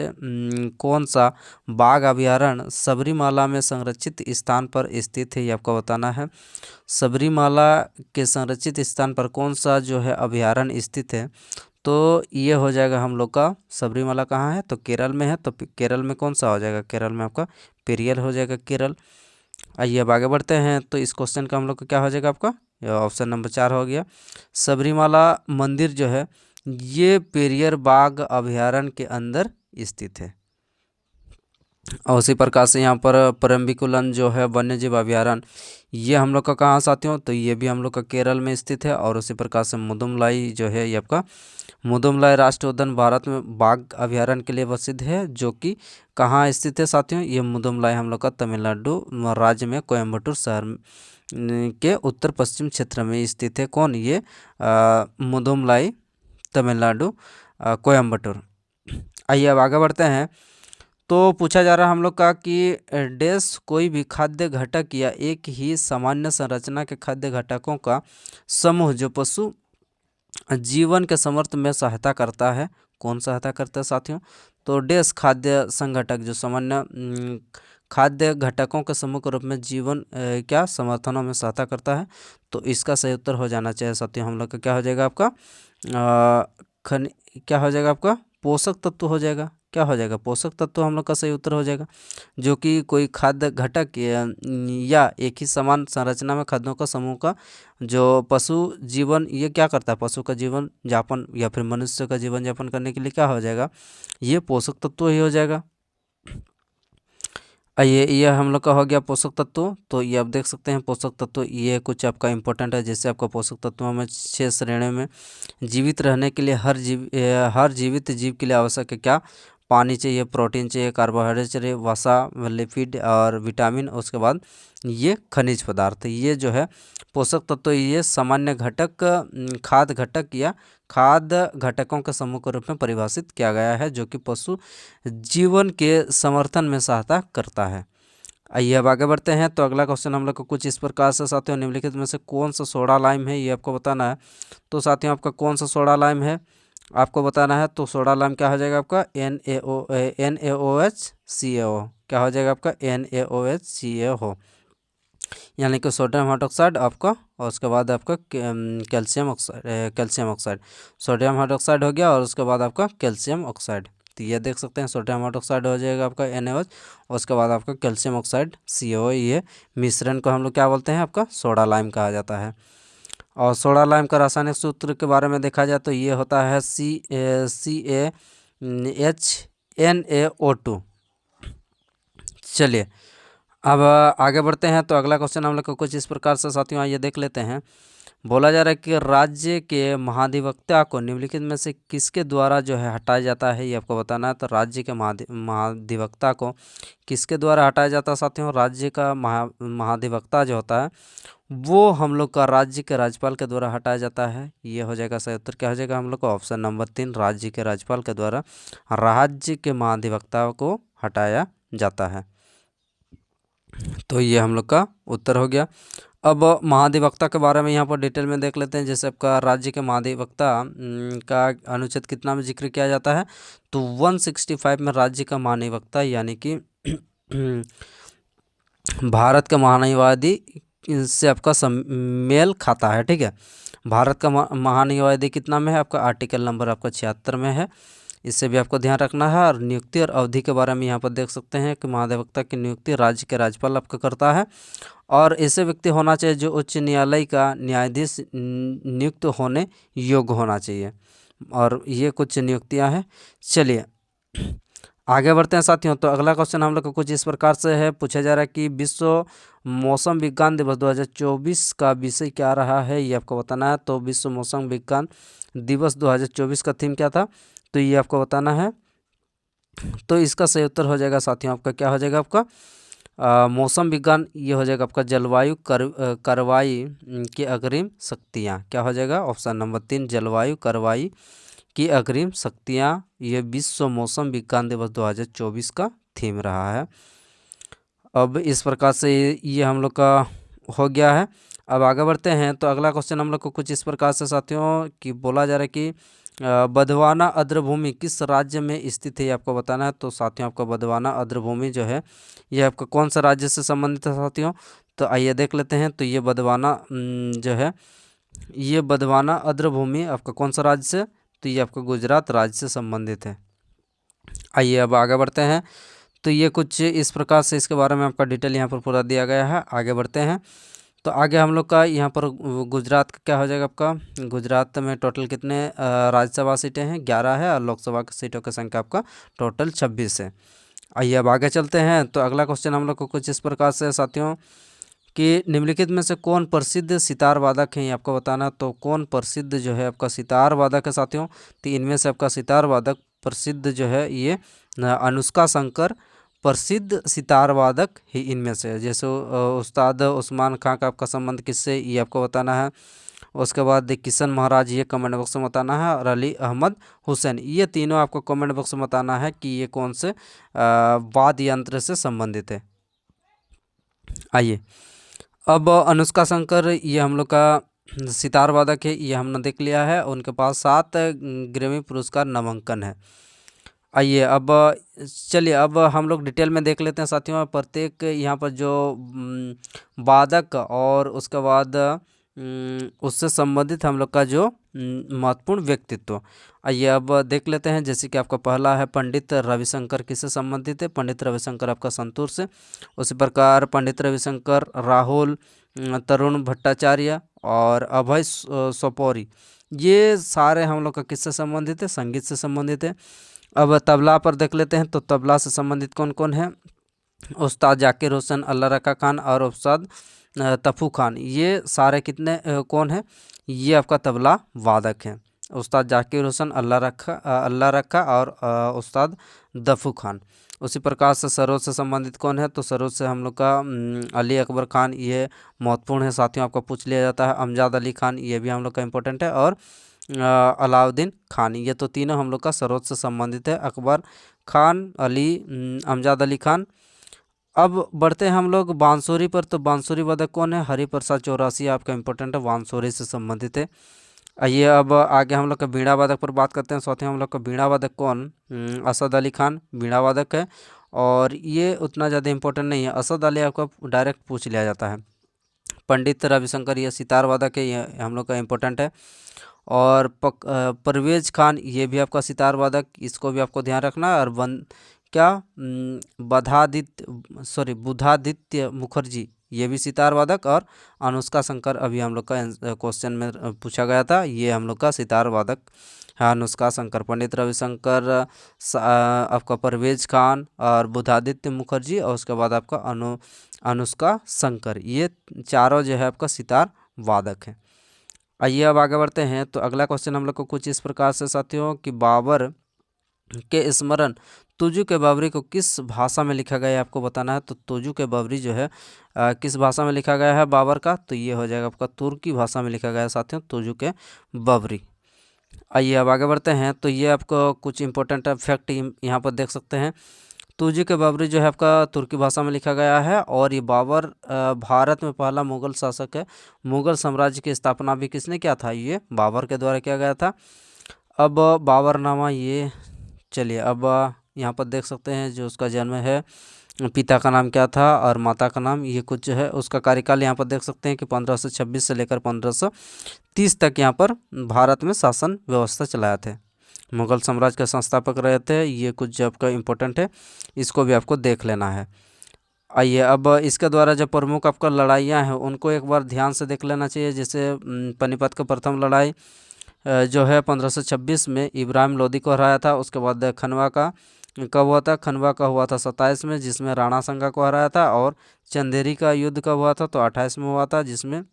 कौन सा बाघ अभयारण्य सबरीमाला में संरक्षित स्थान पर स्थित है, ये आपको बताना है। सबरीमाला के संरक्षित स्थान पर कौन सा जो है अभयारण्य स्थित है, तो ये हो जाएगा हम लोग का सबरीमाला कहाँ है, तो केरल में है। तो केरल में कौन सा हो जाएगा, केरल में आपका पेरियर हो जाएगा केरल। आइए अब आगे बढ़ते हैं। तो इस क्वेश्चन का हम लोग का क्या हो जाएगा, आपका ऑप्शन नंबर 4 हो गया। सबरीमाला मंदिर जो है ये पेरियर बाघ अभयारण्य के अंदर स्थित है। और उसी प्रकार से यहाँ पर परम्बिकुलन जो है वन्यजीव अभयारण्य, ये हम लोग का कहाँ साथियों, तो ये भी हम लोग का केरल में स्थित है। और उसी प्रकार से मुदुमलाई जो है ये आपका मुदुमलाई राष्ट्रीय उद्यान भारत में बाघ अभयारण्य के लिए प्रसिद्ध है, जो कि कहाँ स्थित है साथियों, ये मुदुमलाई हम लोग का तमिलनाडु राज्य में कोयम्बटूर शहर के उत्तर पश्चिम क्षेत्र में स्थित है। कौन, ये मुदुमलाई तमिलनाडु कोयम्बटूर। आइए अब आगे बढ़ते हैं। तो पूछा जा रहा है हम लोग का कि डैश कोई भी खाद्य घटक या एक ही सामान्य संरचना के खाद्य घटकों का समूह जो पशु जीवन के समर्थ में सहायता करता है, कौन सहायता करता है साथियों, तो डैश खाद्य संघटक जो सामान्य खाद्य घटकों के समूह के रूप में जीवन क्या समर्थनों में सहायता करता है। तो इसका सही उत्तर हो जाना चाहिए साथियों हम लोग का क्या हो जाएगा आपका क्या हो जाएगा आपका पोषक तत्व हो जाएगा। क्या हो जाएगा, पोषक तत्व हम लोग का सही उत्तर हो जाएगा, जो कि कोई खाद्य घटक या एक ही समान संरचना में खाद्यों का समूह का जो पशु जीवन ये क्या करता है, पशु का जीवन यापन या फिर मनुष्य का जीवन यापन करने के लिए क्या हो जाएगा, ये पोषक तत्व ही हो जाएगा। आइए, ये हम लोग का हो गया पोषक तत्व। तो ये आप देख सकते हैं पोषक तत्व, ये कुछ आपका इंपॉर्टेंट है। जैसे आपका पोषक तत्वों में 6 श्रेणियों में जीवित रहने के लिए हर जीवित जीव के लिए आवश्यक है क्या? पानी चाहिए, प्रोटीन चाहिए, कार्बोहाइड्रेट चाहिए, वसा, लिपिड और विटामिन। उसके बाद ये खनिज पदार्थ, ये जो है पोषक तत्व, ये सामान्य घटक, खाद्य घटक या खाद्य घटकों के समूह के रूप में परिभाषित किया गया है, जो कि पशु जीवन के समर्थन में सहायता करता है। आइए अब आगे बढ़ते हैं। तो अगला क्वेश्चन हम लोग को कुछ इस प्रकार से साथियों, निम्नलिखित में से कौन सा सोडा लाइम है, ये आपको बताना है। तो साथियों आपका कौन सा सोडा लाइम है आपको बताना है। तो सोडा लाइम क्या हो जाएगा आपका? NaOH क्या हो जाएगा आपका? NaOH यानी कि सोडियम हाइड्रोक्साइड आपका, और उसके बाद आपका कैल्शियम ऑक्साइड। सोडियम हाइड्रोक्साइड हो गया और उसके बाद आपका कैल्शियम ऑक्साइड। तो ये देख सकते हैं सोडियम हाइड्रोक्साइड हो जाएगा आपका NaOH, और उसके बाद आपका कैल्शियम ऑक्साइड CaO। ये मिश्रण को हम लोग क्या बोलते हैं? आपका सोडा लाइम कहा जाता है। और सोडा लाइम का रासायनिक सूत्र के बारे में देखा जाए तो ये होता है CaHNaO2। चलिए अब आगे बढ़ते हैं। तो अगला क्वेश्चन हम लोग को कुछ इस प्रकार से साथियों आइए देख लेते हैं। बोला जा रहा है कि राज्य के महाधिवक्ता को निम्नलिखित में से किसके द्वारा जो है हटाया जाता है, ये आपको बताना है। तो राज्य के महाधिवक्ता को किसके द्वारा हटाया जाता है साथियों? राज्य का महाधिवक्ता जो होता है वो हम लोग का राज्य के राज्यपाल के द्वारा हटाया जाता है। ये हो जाएगा सही उत्तर। क्या हो जाएगा हम लोग का? ऑप्शन नंबर 3, राज्य के राज्यपाल के द्वारा राज्य के महाधिवक्ता को हटाया जाता है। तो ये हम लोग का उत्तर हो गया। अब महाधिवक्ता के बारे में यहाँ पर डिटेल में देख लेते हैं। जैसे आपका राज्य के महाधिवक्ता का अनुच्छेद कितना में जिक्र किया जाता है? तो 165 में राज्य का महाधिवक्ता यानी कि भारत का महान्यायवादी से आपका मेल खाता है। ठीक है, भारत का महान्यायवादी कितना में है? आपका आर्टिकल नंबर आपका 76 में है। इससे भी आपको ध्यान रखना है। और नियुक्ति और अवधि के बारे में यहाँ पर देख सकते हैं कि महाधिवक्ता की नियुक्ति राज्य के राज्यपाल आपका करता है, और ऐसे व्यक्ति होना चाहिए जो उच्च न्यायालय का न्यायाधीश नियुक्त होने योग्य होना चाहिए। और ये कुछ नियुक्तियां हैं। चलिए आगे बढ़ते हैं साथियों। तो अगला क्वेश्चन हम लोग को कुछ इस प्रकार से है, पूछा जा रहा है कि विश्व मौसम विज्ञान दिवस 2024 का विषय क्या रहा है, ये आपको बताना है। तो विश्व मौसम विज्ञान दिवस 2024 का थीम क्या था, तो ये आपको बताना है। तो इसका सही उत्तर हो जाएगा साथियों आपका, क्या हो जाएगा आपका? मौसम विज्ञान, ये हो जाएगा आपका जलवायु कार्रवाई की अग्रिम शक्तियाँ। क्या हो जाएगा? ऑप्शन नंबर 3, जलवायु कार्रवाई की अग्रिम शक्तियाँ। ये विश्व मौसम विज्ञान दिवस 2024 का थीम रहा है। अब इस प्रकार से ये हम लोग का हो गया है। अब आगे बढ़ते हैं। तो अगला क्वेश्चन हम लोग को कुछ इस प्रकार से साथियों कि बोला जा रहा है कि बधवाना आर्द्रभूमि किस राज्य में स्थित है, ये आपको बताना है। तो साथियों आपका बधवाना आर्द्रभूमि जो है ये आपका कौन सा राज्य से संबंधित है साथियों? तो आइए देख लेते हैं। तो ये बधवाना जो है ये बधवाना आर्द्रभूमि आपका कौन सा राज्य से? तो ये आपका गुजरात राज्य से संबंधित है। आइए अब आगे बढ़ते हैं। तो ये कुछ इस प्रकार से इसके बारे में आपका डिटेल यहाँ पर पूरा दिया गया है। आगे बढ़ते हैं। तो आगे हम लोग का यहाँ पर गुजरात का क्या हो जाएगा आपका? गुजरात में टोटल कितने राज्यसभा सीटें हैं? 11 है, और लोकसभा की सीटों की संख्या आपका टोटल 26 है। आइए अब आगे चलते हैं। तो अगला क्वेश्चन हम लोग को कुछ इस प्रकार से साथियों कि निम्नलिखित में से कौन प्रसिद्ध सितार वादक हैं, ये आपको बताना। तो कौन प्रसिद्ध जो है आपका सितार वादक है साथियों? तो इनमें से आपका सितार वादक प्रसिद्ध जो है ये अनुष्का शंकर प्रसिद्ध सितार वादक ही इनमें से है। जैसे उस्ताद उस्मान खां का आपका संबंध किससे, ये आपको बताना है। उसके बाद किशन महाराज, ये कमेंट बॉक्स में बताना है। और अली अहमद हुसैन, ये तीनों आपको कमेंट बॉक्स में बताना है कि ये कौन से वाद्य यंत्र से संबंधित है। आइए अब अनुष्का शंकर ये हम लोग का सितार वादक है, ये हमने देख लिया है। उनके पास 7 ग्रैमी पुरस्कार नामांकन है। आइए अब चलिए अब हम लोग डिटेल में देख लेते हैं साथियों। प्रत्येक यहाँ पर जो वादक और उसके बाद उससे संबंधित हम लोग का जो महत्वपूर्ण व्यक्तित्व, आइए अब देख लेते हैं। जैसे कि आपका पहला है पंडित रविशंकर, किससे संबंधित है? पंडित रविशंकर आपका संतूर से। उसी प्रकार पंडित रविशंकर राहुल, तरुण भट्टाचार्य और अभय सोपौरी, ये सारे हम लोग का किससे संबंधित है? संगीत से संबंधित है। अब तबला पर देख लेते हैं। तो तबला से संबंधित कौन कौन है? उस्ताद जाकिर हुसैन, अल्लाह रखा खान और उस्ताद तफू खान, ये सारे कितने कौन है, ये आपका तबला वादक हैं। उस्ताद जाकिर हुसैन, अल्लाह रखा और उस्ताद दफू खान। उसी प्रकार से सरोद से संबंधित कौन है, तो सरोद से हम लोग का अली अकबर खान, ये महत्वपूर्ण है साथियों, आपका पूछ लिया जाता है। अमजद अली खान, ये भी हम लोग का इम्पोर्टेंट है। और अलाउद्दीन खान, ये तो तीनों हम लोग का सरोद से संबंधित है, अकबर खान, अली, अमजद अली खान। अब बढ़ते हैं हम लोग बांसुरी पर। तो बांसुरी वादक कौन है, हरिप्रसाद चौरासी आपका इंपॉर्टेंट है, बांसुरी से संबंधित है। आइए अब आगे हम लोग का बीणा वादक पर बात करते हैं। साथियों हम लोग का बीणा वादक कौन, असद अली खान बीणा वादक है। और ये उतना ज़्यादा इंपॉर्टेंट नहीं है, असद अली आपका डायरेक्ट पूछ लिया जाता है। पंडित रविशंकर, ये सितार वादक है, ये हम लोग का इम्पोर्टेंट है। और परवेज खान, ये भी आपका सितार वादक, इसको भी आपको ध्यान रखना है। और क्या बुधादित्य मुखर्जी, ये भी सितार वादक। और अनुष्का शंकर, अभी हम लोग का क्वेश्चन में पूछा गया था, ये हम लोग का सितार वादक है, अनुष्का शंकर। पंडित रविशंकर, आपका परवेज खान और बुधादित्य मुखर्जी, और उसके बाद आपका अनुष्का शंकर, ये चारों जो है आपका सितार वादक हैं। आइए अब आगे बढ़ते हैं। तो अगला क्वेश्चन हम लोग को कुछ इस प्रकार से साथियों कि बाबर के स्मरण तुजु के बाबरी को किस भाषा में लिखा गया है, आपको बताना है। तो तुजु के बाबरी जो है किस भाषा में लिखा गया है बाबर का, तो ये हो जाएगा आपका तुर्की भाषा में लिखा गया है साथियों, तुजु के बाबरी। आइए अब आगे बढ़ते हैं। तो ये आपको कुछ इंपॉर्टेंट फैक्ट यहाँ पर देख सकते हैं। तुजु के बाबरी जो है आपका तुर्की भाषा में लिखा गया है। और ये बाबर भारत में पहला मुगल शासक है। मुगल साम्राज्य की स्थापना भी किसने किया था, ये बाबर के द्वारा किया गया था। अब बाबरनामा, ये चलिए अब यहाँ पर देख सकते हैं जो उसका जन्म है, पिता का नाम क्या था और माता का नाम, ये कुछ है। उसका कार्यकाल यहाँ पर देख सकते हैं कि 1526 से लेकर 1530 तक यहाँ पर भारत में शासन व्यवस्था चलाए थे। मुगल साम्राज्य के संस्थापक रहे थे। ये कुछ जो आपका इम्पोर्टेंट है, इसको भी आपको देख लेना है। आइए अब इसके द्वारा जो प्रमुख आपका लड़ाइयाँ हैं उनको एक बार ध्यान से देख लेना चाहिए। जैसे पानीपत की प्रथम लड़ाई जो है 1526 में इब्राहिम लोदी को हराया था। उसके बाद खनवा का कब हुआ था, खनवा का हुआ था 27 में, जिसमें राणा संगा को हराया था। और चंदेरी का युद्ध कब हुआ था, तो 28 में हुआ था, जिसमें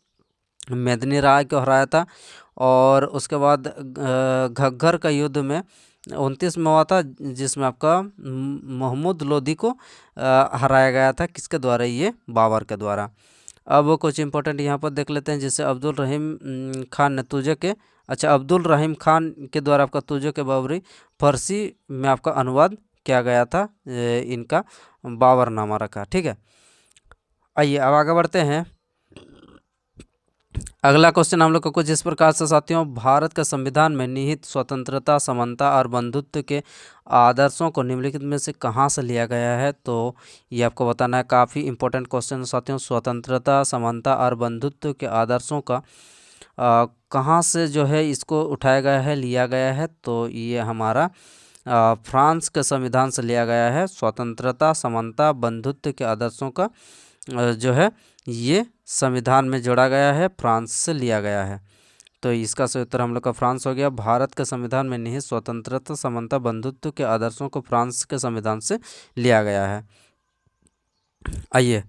मेदिनी राय को हराया था। और उसके बाद घग्गर का युद्ध में 29 में हुआ था, जिसमें आपका महमूद लोदी को हराया गया था, किसके द्वारा, ये बाबर के द्वारा। अब कुछ इंपॉर्टेंट यहाँ पर देख लेते हैं। जैसे अब्दुल रहीम खान ने तुझे के अब्दुल रहीम खान के द्वारा आपका तुझे के बाबरी फारसी में आपका अनुवाद किया गया था, इनका बाबरनामा रखा, ठीक है। आइए अब आगे बढ़ते हैं। अगला क्वेश्चन हम लोग को कुछ इस प्रकार से साथियों, भारत का संविधान में निहित स्वतंत्रता, समानता और बंधुत्व के आदर्शों को निम्नलिखित में से कहाँ से लिया गया है, तो ये आपको बताना है। काफ़ी इंपॉर्टेंट क्वेश्चन साथियों, स्वतंत्रता, समानता और बंधुत्व के आदर्शों का कहाँ से जो है इसको उठाया गया है, लिया गया है, तो ये हमारा फ्रांस के संविधान से लिया गया है। स्वतंत्रता, समानता, बंधुत्व के आदर्शों का जो है ये संविधान में जोड़ा गया है, फ्रांस से लिया गया है। तो इसका सही उत्तर हम लोग का फ्रांस हो गया। भारत के संविधान में निहित स्वतंत्रता, समानता, बंधुत्व के आदर्शों को फ्रांस के संविधान से लिया गया है। आइए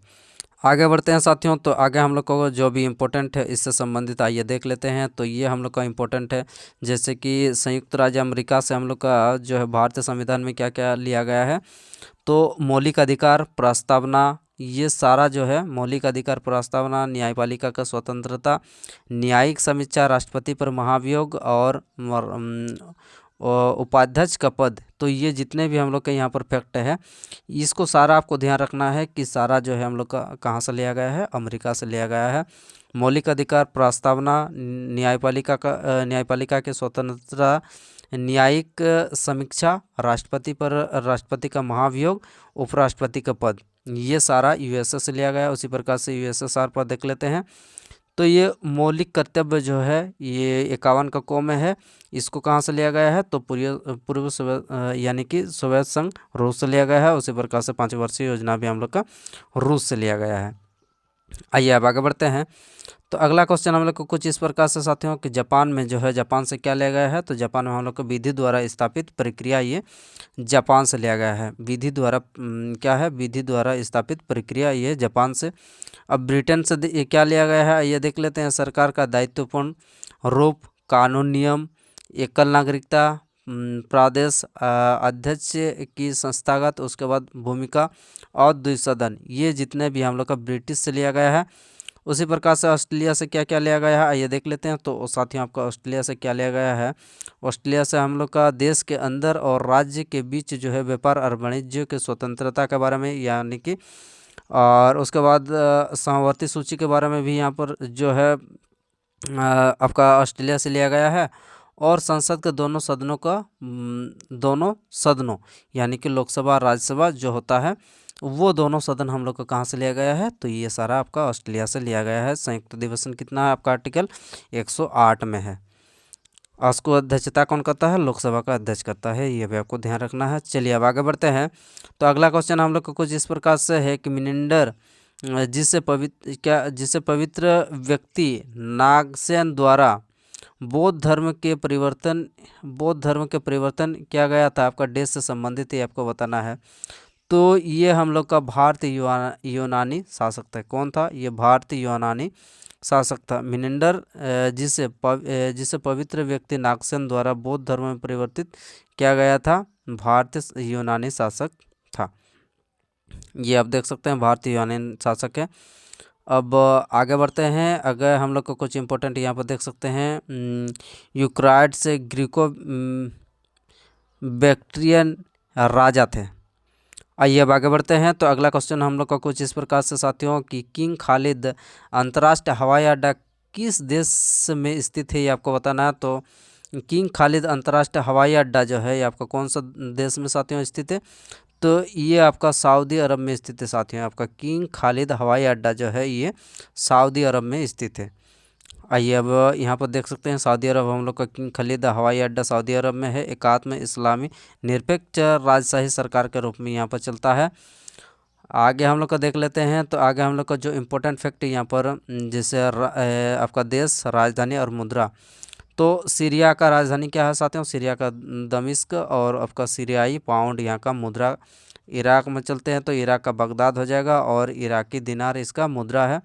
आगे बढ़ते हैं साथियों। तो आगे हम लोग को जो भी इम्पोर्टेंट है इससे संबंधित आइए देख लेते हैं। तो ये हम लोग का इम्पोर्टेंट है, जैसे कि संयुक्त राज्य अमेरिका से हम लोग का जो है भारतीय संविधान में क्या क्या लिया गया है, तो मौलिक अधिकार प्रस्तावना, ये सारा जो है मौलिक अधिकार प्रस्तावना, न्यायपालिका का स्वतंत्रता, न्यायिक समीक्षा, राष्ट्रपति पर महाभियोग और उपाध्यक्ष का पद, तो ये जितने भी हम लोग के यहाँ पर फैक्ट है, इसको सारा आपको ध्यान रखना है कि सारा जो है हम लोग का कहाँ से लिया गया है, अमेरिका से लिया गया है। मौलिक अधिकार प्रस्तावना, न्यायपालिका के स्वतंत्रता, न्यायिक समीक्षा, राष्ट्रपति का महाभियोग, उपराष्ट्रपति का पद, ये सारा यूएसए से लिया गया है। उसी प्रकार से यूएसएसआर पर देख लेते हैं। तो ये मौलिक कर्तव्य जो है ये 51 का कॉम में है, इसको कहाँ से लिया गया है, तो पूर्व यानी कि सोवियत संघ रूस से लिया गया है। उसी प्रकार से 5 वर्षीय योजना भी हम लोग का रूस से लिया गया है। आइए अब आगे बढ़ते हैं। तो अगला क्वेश्चन हम लोग को कुछ इस प्रकार से साथियों कि जापान में जो है, जापान से क्या लिया गया है, तो जापान में हम लोग को विधि द्वारा स्थापित प्रक्रिया, ये जापान से लिया गया है। विधि द्वारा क्या है, विधि द्वारा स्थापित प्रक्रिया, ये जापान से। अब ब्रिटेन से ये क्या लिया गया है, ये देख लेते हैं। सरकार का दायित्वपूर्ण रूप, कानून नियम, एकल नागरिकता, प्रदेश अध्यक्ष की संस्थागत, उसके बाद भूमिका और द्विसदन, ये जितने भी हम लोग का ब्रिटिश से लिया गया है। उसी प्रकार से ऑस्ट्रेलिया से क्या क्या लिया गया है, आइए देख लेते हैं। तो साथियों आपका ऑस्ट्रेलिया से क्या लिया गया है, ऑस्ट्रेलिया से हम लोग का देश के अंदर और राज्य के बीच जो है व्यापार और वाणिज्य के स्वतंत्रता के बारे में, यानी कि, और उसके बाद समवर्ती सूची के बारे में भी यहाँ पर जो है आपका ऑस्ट्रेलिया से लिया गया है। और संसद के दोनों सदनों का दोनों सदनों यानी कि लोकसभा और राज्यसभा जो होता है, वो दोनों सदन हम लोग को कहाँ से लिया गया है, तो ये सारा आपका ऑस्ट्रेलिया से लिया गया है। संयुक्त अधिवेशन कितना है आपका, आर्टिकल 108 में है। और उसको अध्यक्षता कौन करता है, लोकसभा का अध्यक्ष करता है, ये भी आपको ध्यान रखना है। चलिए अब आगे बढ़ते हैं। तो अगला क्वेश्चन हम लोग को कुछ इस प्रकार से है कि मिनिंडर जिसे पवित्र व्यक्ति नागसेन द्वारा बौद्ध धर्म के परिवर्तन किया गया था, आपका देश से संबंधित ही आपको बताना है। तो ये हम लोग का भारतीय यूनानी शासक था। कौन था, ये भारतीय यूनानी शासक था मिनिंडर, जिसे पवित्र व्यक्ति नागसेन द्वारा बौद्ध धर्म में परिवर्तित किया गया था, भारतीय यूनानी शासक था। ये आप देख सकते हैं, भारतीय यूनानी शासक है। अब आगे बढ़ते हैं। अगर हम लोग को कुछ इंपॉर्टेंट यहाँ पर देख सकते हैं, यूक्राइड से ग्रीको बैक्ट्रियन राजा थे। आइए अब आगे बढ़ते हैं। तो अगला क्वेश्चन हम लोग का कुछ इस प्रकार से साथियों कि किंग खालिद अंतर्राष्ट्रीय हवाई अड्डा किस देश में स्थित है, ये आपको बताना है। तो किंग खालिद अंतर्राष्ट्रीय हवाई अड्डा जो है, ये आपका कौन सा देश में साथियों स्थित है, तो ये आपका सऊदी अरब में स्थित है साथियों। आपका किंग खालिद हवाई अड्डा जो है, ये सऊदी अरब में स्थित है। आइए अब यहाँ पर देख सकते हैं, सऊदी अरब हम लोग का किंग खालिद हवाई अड्डा सऊदी अरब में है। एकात्म इस्लामी निरपेक्ष राजशाही सरकार के रूप में यहाँ पर चलता है। आगे हम लोग का देख लेते हैं। तो आगे हम लोग का जो इम्पोर्टेंट फैक्ट यहाँ पर, जैसे आपका देश, राजधानी और मुद्रा। तो सीरिया का राजधानी क्या है साथियों, सीरिया का दमिश्क, और आपका सीरियाई पाउंड यहाँ का मुद्रा। इराक में चलते हैं तो इराक का बगदाद हो जाएगा, और इराकी दिनार इसका मुद्रा है।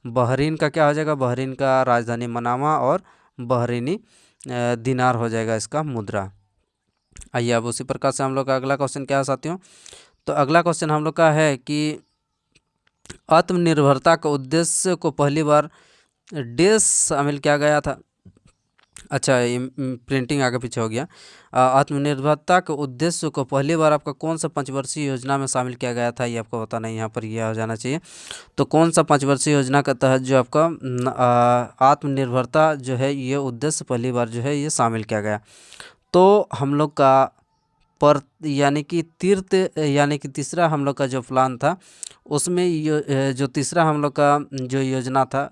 बहरीन का क्या हो जाएगा, बहरीन का राजधानी मनामा, और बहरीनी दिनार हो जाएगा इसका मुद्रा। आइए अब उसी प्रकार से हम लोग का अगला क्वेश्चन क्या है साथियों। तो अगला क्वेश्चन हम लोग का है कि आत्मनिर्भरता के उद्देश्य को पहली बार देश शामिल किया गया था। अच्छा, ये प्रिंटिंग आगे पीछे हो गया। आत्मनिर्भरता के उद्देश्य को पहली बार आपका कौन सा पंचवर्षीय योजना में शामिल किया गया था, ये आपको बताना है। यहाँ पर यह हो जाना चाहिए। तो कौन सा पंचवर्षीय योजना के तहत जो आपका आत्मनिर्भरता जो है, ये उद्देश्य पहली बार जो है ये शामिल किया गया। तो हम लोग का पर यानी कि तीसरा हम लोग का जो प्लान था, उसमें जो तीसरा हम लोग का जो योजना था,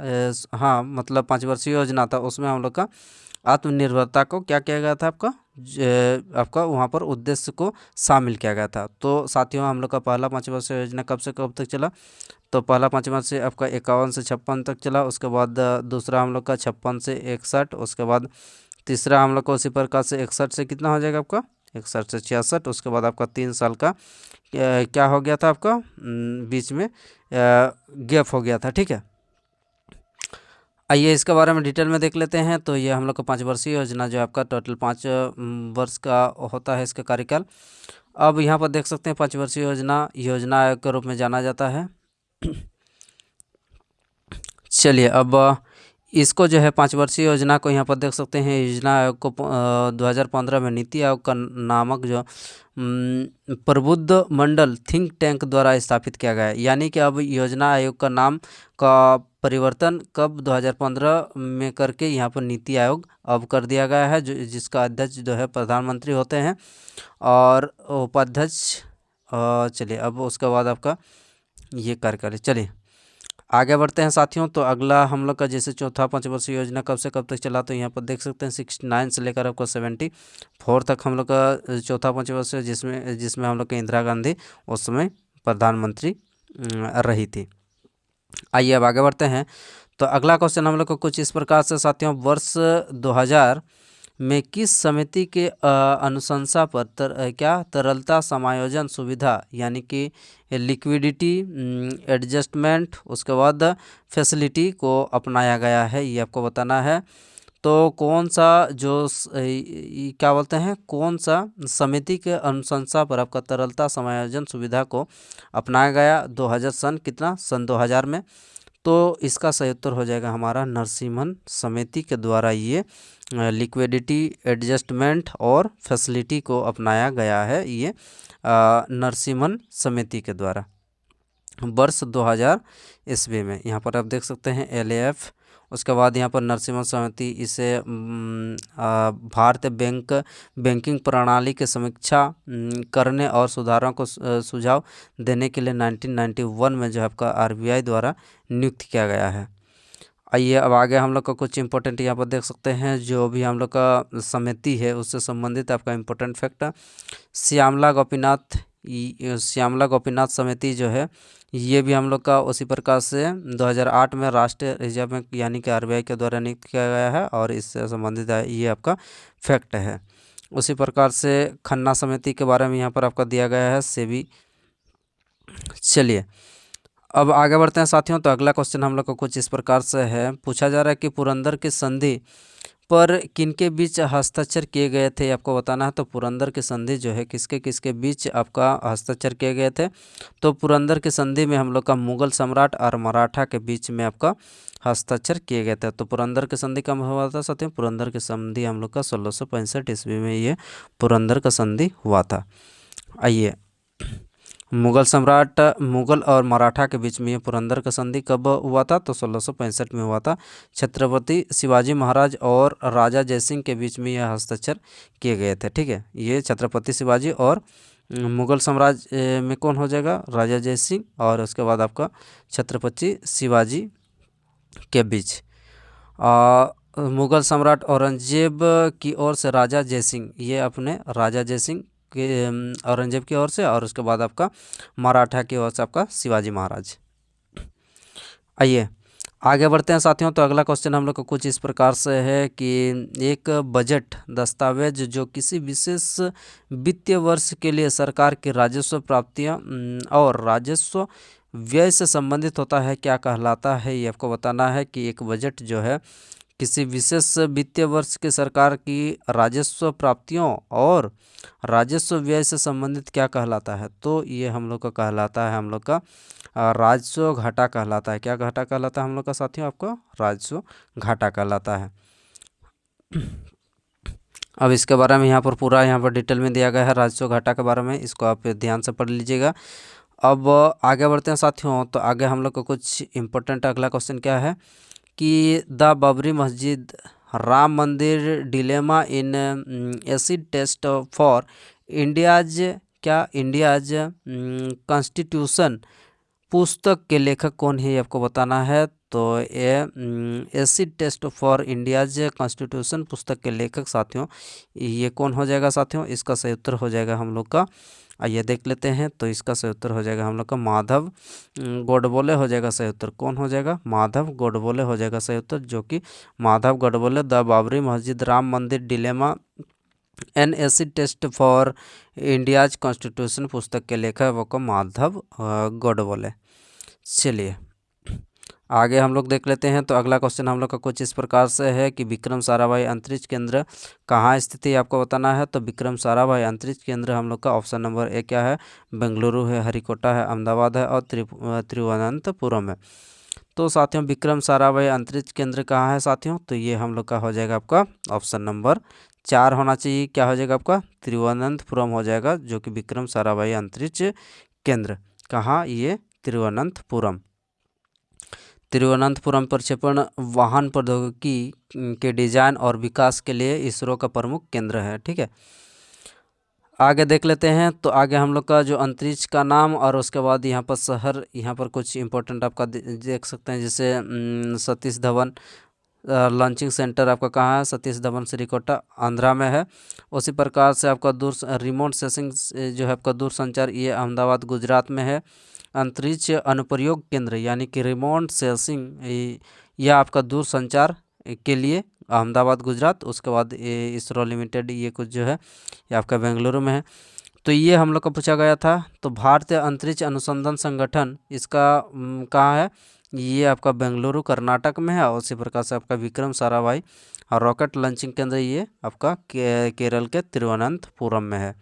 हाँ मतलब पंचवर्षीय योजना था, उसमें हम लोग का आत्मनिर्भरता को क्या किया गया था, आपका वहाँ पर उद्देश्य को शामिल किया गया था। तो साथियों हम लोग का पहला पंचवर्षीय योजना कब से कब तक चला, तो पहला पंचवर्षीय आपका 51 से 56 तक चला। उसके बाद दूसरा हम लोग का 56 से 61। उसके बाद तीसरा हम लोग को उसी प्रकार से 61 से कितना हो जाएगा आपका, 61 से 66। उसके बाद आपका 3 साल का क्या हो गया था आपका, बीच में गैप हो गया था। ठीक है, आइए इसके बारे में डिटेल में देख लेते हैं। तो ये हम लोग का पंचवर्षीय योजना जो आपका टोटल 5 वर्ष का होता है इसका कार्यकाल। अब यहाँ पर देख सकते हैं पंचवर्षीय योजना आयोग के रूप में जाना जाता है। चलिए अब इसको जो है पंचवर्षीय योजना को यहाँ पर देख सकते हैं, योजना आयोग को 2015 में नीति आयोग का नामक जो प्रबुद्ध मंडल थिंक टैंक द्वारा स्थापित किया गया है। यानी कि अब योजना आयोग का नाम का परिवर्तन कब 2015 में करके यहाँ पर नीति आयोग अब कर दिया गया है, जिसका अध्यक्ष जो है प्रधानमंत्री होते हैं और उपाध्यक्ष। चलिए अब उसके बाद आपका ये कार्यकाल। चलिए आगे बढ़ते हैं साथियों। तो अगला हम लोग का जैसे चौथा पंचवर्षीय योजना कब से कब तक चला, तो यहाँ पर देख सकते हैं 69 से लेकर आपको 74 तक हम लोग का चौथा पंचवर्षीय, जिसमें हम लोग के इंदिरा गांधी उस समय प्रधानमंत्री रही थी। आइए अब आगे बढ़ते हैं। तो अगला क्वेश्चन हम लोग को कुछ इस प्रकार से साथियों, वर्ष 2000 में किस समिति के अनुशंसा पर क्या तरलता समायोजन सुविधा यानी कि लिक्विडिटी एडजस्टमेंट उसके बाद फैसिलिटी को अपनाया गया है, ये आपको बताना है। तो कौन सा जो क्या बोलते हैं, कौन सा समिति के अनुशंसा पर आपका तरलता समायोजन सुविधा को अपनाया गया 2000 सन 2000 में। तो इसका सही उत्तर हो जाएगा हमारा नरसिम्हन समिति के द्वारा ये लिक्विडिटी एडजस्टमेंट और फैसिलिटी को अपनाया गया है, ये नरसिम्हन समिति के द्वारा वर्ष 2000 ईस्वी में। यहाँ पर आप देख सकते हैं LAF, उसके बाद यहाँ पर नरसिम्हन समिति इसे भारतीय बैंकिंग प्रणाली की समीक्षा करने और सुधारों को सुझाव देने के लिए 1991 में जो है आपका RBI द्वारा नियुक्त किया गया है। आइए अब आगे हम लोग का कुछ इंपॉर्टेंट यहाँ पर देख सकते हैं, जो भी हम लोग का समिति है उससे संबंधित आपका इम्पोर्टेंट फैक्ट। श्यामला गोपीनाथ समिति जो है ये भी हम लोग का उसी प्रकार से 2008 में राष्ट्रीय रिजर्व बैंक यानी कि RBI के द्वारा नियुक्त किया गया है और इससे संबंधित ये आपका फैक्ट है। उसी प्रकार से खन्ना समिति के बारे में यहाँ पर आपका दिया गया है सेबी। चलिए अब आगे बढ़ते हैं साथियों। तो अगला क्वेश्चन हम लोग को कुछ इस प्रकार से है, पूछा जा रहा है कि पुरंदर की संधि पर किनके बीच हस्ताक्षर किए गए थे, आपको बताना है। तो पुरंदर की संधि जो है किसके किसके बीच आपका हस्ताक्षर किए गए थे। तो पुरंदर की संधि में हम लोग का मुगल सम्राट और मराठा के बीच में आपका हस्ताक्षर किए गए थे। तो पुरंदर की संधि कब हुआ था साथियों, पुरंदर की संधि हम लोग का 1665 ईस्वी में ये पुरंदर का संधि हुआ था। आइए, मुगल और मराठा के बीच में ये पुरंदर का संधि कब हुआ था, तो 1665 में हुआ था। छत्रपति शिवाजी महाराज और राजा जयसिंह के बीच में यह हस्ताक्षर किए गए थे। ठीक है, ये छत्रपति शिवाजी और मुगल साम्राज्य में कौन हो जाएगा, राजा जयसिंह, और उसके बाद आपका छत्रपति शिवाजी के बीच। मुगल सम्राट औरंगजेब की ओर से राजा जयसिंह, ये अपने राजा जयसिंह के औरंगजेब की ओर से, और उसके बाद आपका मराठा की ओर से आपका शिवाजी महाराज। आइए आगे बढ़ते हैं साथियों। तो अगला क्वेश्चन हम लोग को कुछ इस प्रकार से है कि एक बजट दस्तावेज जो किसी विशेष वित्तीय वर्ष के लिए सरकार की राजस्व प्राप्तियां और राजस्व व्यय से संबंधित होता है, क्या कहलाता है, ये आपको बताना है। कि एक बजट जो है किसी विशेष वित्तीय वर्ष के सरकार की राजस्व प्राप्तियों और राजस्व व्यय से संबंधित क्या कहलाता है, तो ये हम लोग का कहलाता है, हम लोग का राजस्व घाटा कहलाता है। क्या घाटा कहलाता है हम लोग का साथियों, आपका राजस्व घाटा कहलाता है। अब इसके बारे में यहाँ पर पूरा यहाँ पर डिटेल में दिया गया है राजस्व घाटा के बारे में, इसको आप ध्यान से पढ़ लीजिएगा। अब आगे बढ़ते हैं साथियों। तो आगे हम लोग का कुछ इम्पोर्टेंट अगला क्वेश्चन क्या है कि the Babri Masjid Ram Mandir dilemma an acid test for India's constitution पुस्तक के लेखक कौन है, ये आपको बताना है। तो ये acid test for India's constitution पुस्तक के लेखक साथियों ये कौन हो जाएगा साथियों, इसका सही उत्तर हो जाएगा हम लोग का, आइए देख लेते हैं। तो इसका सही उत्तर हो जाएगा हम लोग का माधव गोडबोले हो जाएगा सही उत्तर। कौन हो जाएगा, माधव गोडबोले हो जाएगा सही उत्तर, जो कि Madhav Godbole the Babri Masjid Ram Mandir dilemma an acid test for India's constitution पुस्तक के लेखक वो को माधव गोडबोले। चलिए आगे हम लोग देख लेते हैं। तो अगला क्वेश्चन हम लोग का कुछ इस प्रकार से है कि विक्रम साराभाई अंतरिक्ष केंद्र कहाँ स्थित है, आपको बताना है। तो विक्रम साराभाई अंतरिक्ष केंद्र हम लोग का ऑप्शन नंबर ए क्या है, बेंगलुरु है, हरिकोटा है, अहमदाबाद है और तिरुवनंतपुरम है। तो साथियों विक्रम साराभाई अंतरिक्ष केंद्र कहाँ है साथियों, तो ये हम लोग का हो जाएगा आपका ऑप्शन नंबर 4 होना चाहिए। क्या हो जाएगा आपका, तिरुवनंतपुरम हो जाएगा, जो कि विक्रम साराभाई अंतरिक्ष केंद्र कहाँ, ये तिरुवनंतपुरम। तिरुवनंतपुरम प्रक्षेपण वाहन प्रौद्योगिकी के डिजाइन और विकास के लिए इसरो का प्रमुख केंद्र है। ठीक है, आगे देख लेते हैं। तो आगे हम लोग का जो अंतरिक्ष का नाम और उसके बाद यहाँ पर शहर, यहाँ पर कुछ इंपॉर्टेंट आपका देख सकते हैं, जैसे सतीश धवन लॉन्चिंग सेंटर आपका कहाँ है, सतीश धवन श्रीकोटा आंध्रा में है। उसी प्रकार से आपका रिमोट सेंसिंग जो है आपका दूरसंचार, ये अहमदाबाद गुजरात में है। अंतरिक्ष अनुप्रयोग केंद्र यानी कि रिमोट सेंसिंग यह आपका दूरसंचार के लिए अहमदाबाद गुजरात, उसके बाद इसरो लिमिटेड ये कुछ जो है ये आपका बेंगलुरु में है। तो ये हम लोग का पूछा गया था। तो भारतीय अंतरिक्ष अनुसंधान संगठन इसका कहाँ है, ये आपका बेंगलुरु कर्नाटक में है। और उसी प्रकार से आपका विक्रम साराभाई और रॉकेट लॉन्चिंग केंद्र ये आपका केरल के तिरुवनंतपुरम में है।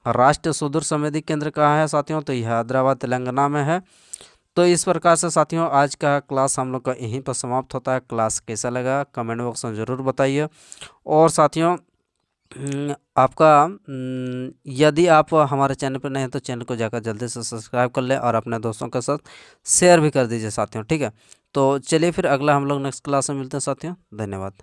राष्ट्रीय सुदूर संवेदी केंद्र कहाँ है साथियों, तो यह हैदराबाद तेलंगाना में है। तो इस प्रकार से साथियों आज का क्लास हम लोग का यहीं पर समाप्त होता है। क्लास कैसा लगा कमेंट बॉक्स में ज़रूर बताइए। और साथियों आपका यदि आप हमारे चैनल पर नए हैं तो चैनल को जाकर जल्दी से सब्सक्राइब कर लें और अपने दोस्तों के साथ शेयर भी कर दीजिए साथियों, ठीक है। तो चलिए फिर अगला हम लोग नेक्स्ट क्लास में मिलते हैं साथियों, धन्यवाद।